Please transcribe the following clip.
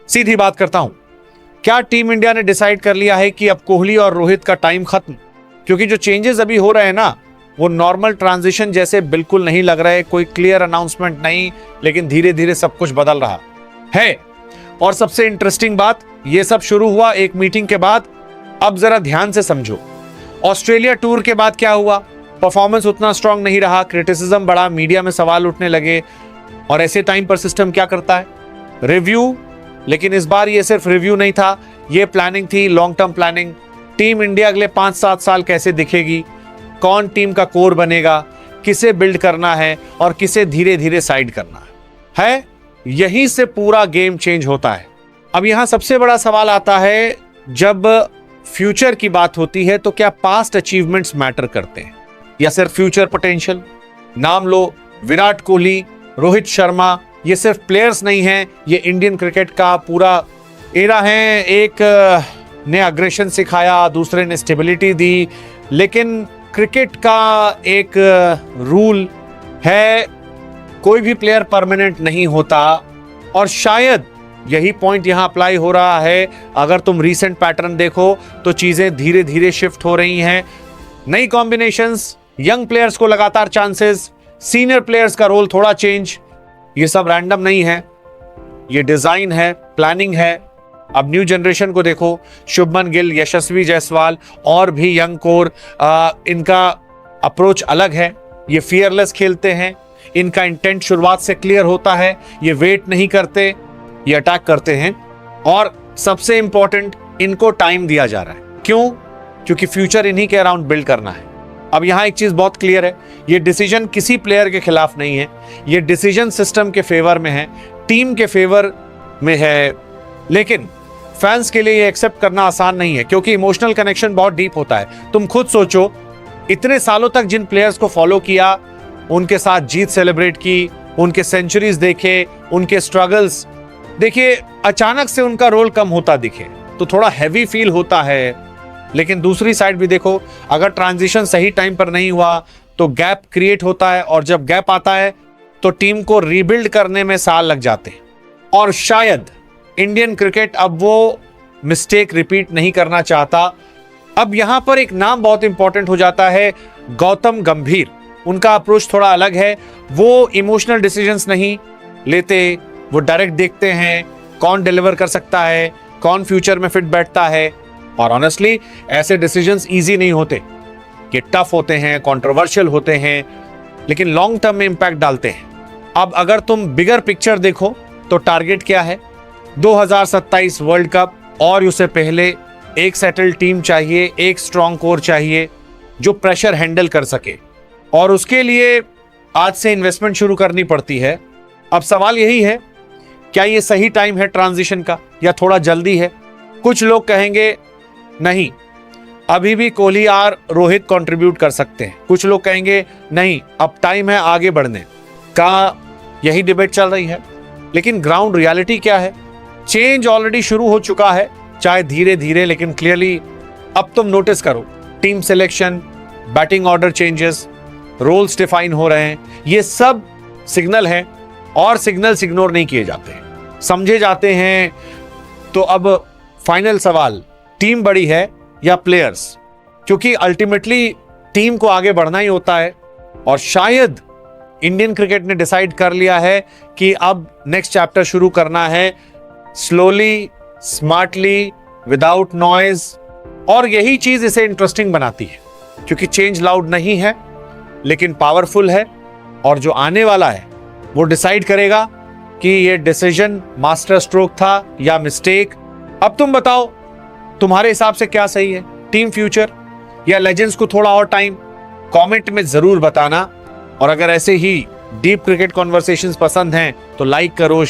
सीधी बात करता हूं, क्या टीम इंडिया ने डिसाइड कर लिया है कि अब कोहली और रोहित का टाइम खत्म? क्योंकि जो चेंजेस अभी हो रहे हैं ना, वो नॉर्मल ट्रांजिशन जैसे बिल्कुल नहीं लग रहे, कोई क्लियर अनाउंसमेंट नहीं, लेकिन धीरे धीरे सब कुछ बदल रहा है। और सबसे इंटरेस्टिंग बात, ये सब शुरू हुआ एक मीटिंग के बाद। अब जरा ध्यान से समझो, ऑस्ट्रेलिया टूर के बाद क्या हुआ? परफॉर्मेंस उतना स्ट्रांग नहीं रहा, क्रिटिसिज्म बढ़ा, मीडिया में सवाल उठने लगे। और ऐसे टाइम पर सिस्टम क्या करता है? रिव्यू। लेकिन इस बार ये सिर्फ रिव्यू नहीं था, ये प्लानिंग थी, long term planning. Team India अगले 5-7 साल कैसे दिखेगी, कौन टीम का कोर बनेगा, किसे बिल्ड करना है और किसे धीरे धीरे साइड करना है। यहीं से पूरा गेम चेंज होता है। अब यहां सबसे बड़ा सवाल आता है, जब फ्यूचर की बात होती है तो क्या पास्ट अचीवमेंट्स मैटर करते हैं या सिर्फ फ्यूचर पोटेंशियल? नाम लो विराट कोहली, रोहित शर्मा, ये सिर्फ प्लेयर्स नहीं हैं, ये इंडियन क्रिकेट का पूरा एरा है। एक ने अग्रेशन सिखाया, दूसरे ने स्टेबिलिटी दी, लेकिन क्रिकेट का एक रूल है, कोई भी प्लेयर परमानेंट नहीं होता। और शायद यही पॉइंट यहां अप्लाई हो रहा है। अगर तुम रीसेंट पैटर्न देखो तो चीजें धीरे धीरे शिफ्ट हो रही हैं। नई कॉम्बिनेशंस, यंग प्लेयर्स को लगातार चांसेस, सीनियर प्लेयर्स का रोल थोड़ा चेंज। ये सब रैंडम नहीं है, ये डिजाइन है, प्लानिंग है। अब न्यू जनरेशन को देखो, शुभमन गिल, यशस्वी जायसवाल और भी यंग कोर, इनका अप्रोच अलग है। ये फियरलेस खेलते हैं, इनका इंटेंट शुरुआत से क्लियर होता है, ये वेट नहीं करते, ये अटैक करते हैं। और सबसे इंपॉर्टेंट, इनको टाइम दिया जा रहा है। क्यों? क्योंकि फ्यूचर इन्हीं के अराउंड बिल्ड करना है। अब यहां एक चीज बहुत क्लियर है, ये डिसीजन किसी प्लेयर के खिलाफ नहीं है, ये डिसीजन सिस्टम के फेवर में है, टीम के फेवर में है। लेकिन फैंस के लिए ये एक्सेप्ट करना आसान नहीं है, क्योंकि इमोशनल कनेक्शन बहुत डीप होता है। तुम खुद सोचो, इतने सालों तक जिन प्लेयर्स को फॉलो किया, उनके साथ जीत सेलिब्रेट की, उनके सेंचुरीज देखे, उनके स्ट्रगल्स देखिए, अचानक से उनका रोल कम होता दिखे तो थोड़ा हैवी फील होता है। लेकिन दूसरी साइड भी देखो, अगर ट्रांजिशन सही टाइम पर नहीं हुआ तो गैप क्रिएट होता है, और जब गैप आता है तो टीम को रीबिल्ड करने में साल लग जाते हैं। और शायद इंडियन क्रिकेट अब वो मिस्टेक रिपीट नहीं करना चाहता। अब यहां पर एक नाम बहुत इंपॉर्टेंट हो जाता है, गौतम गंभीर। उनका अप्रोच थोड़ा अलग है, वो इमोशनल डिसीजंस नहीं लेते, वो डायरेक्ट देखते हैं कौन डिलीवर कर सकता है, कौन फ्यूचर में फिट बैठता है। और ऑनेस्टली ऐसे डिसीजंस इजी नहीं होते, ये टफ होते हैं, कंट्रोवर्शियल होते हैं, लेकिन लॉन्ग टर्म में इंपैक्ट डालते हैं। अब अगर तुम बिगर पिक्चर देखो तो टारगेट क्या है? 2027 वर्ल्ड कप, और उससे पहले एक सेटल्ड टीम चाहिए, एक स्ट्रॉन्ग कोर चाहिए जो प्रेशर हैंडल कर सके, और उसके लिए आज से इन्वेस्टमेंट शुरू करनी पड़ती है। अब सवाल यही है, क्या ये सही टाइम है ट्रांजिशन का या थोड़ा जल्दी है? कुछ लोग कहेंगे नहीं, अभी भी कोहली और रोहित कंट्रीब्यूट कर सकते हैं। कुछ लोग कहेंगे नहीं, अब टाइम है आगे बढ़ने का। यही डिबेट चल रही है। लेकिन ग्राउंड रियलिटी क्या है? चेंज ऑलरेडी शुरू हो चुका है, चाहे धीरे धीरे, लेकिन क्लियरली। अब तुम नोटिस करो, team selection, batting order changes, roles define हो रहे हैं। ये सब सिग्नल है, और सिग्नल्स इग्नोर नहीं किए जाते, समझे जाते हैं। तो अब फाइनल सवाल, टीम बड़ी है या प्लेयर्स? क्योंकि अल्टीमेटली टीम को आगे बढ़ना ही होता है। और शायद इंडियन क्रिकेट ने डिसाइड कर लिया है कि अब नेक्स्ट चैप्टर शुरू करना है, स्लोली, स्मार्टली, विदाउट नॉइज। और यही चीज इसे इंटरेस्टिंग बनाती है, क्योंकि चेंज लाउड नहीं है लेकिन पावरफुल है। और जो आने वाला है वो डिसाइड करेगा कि ये डिसीजन मास्टर स्ट्रोक था या मिस्टेक। अब तुम बताओ, तुम्हारे हिसाब से क्या सही है, टीम फ्यूचर या लेजेंड्स को थोड़ा और टाइम? कमेंट में जरूर बताना। और अगर ऐसे ही डीप क्रिकेट कॉन्वर्सेशंस पसंद हैं तो लाइक करो।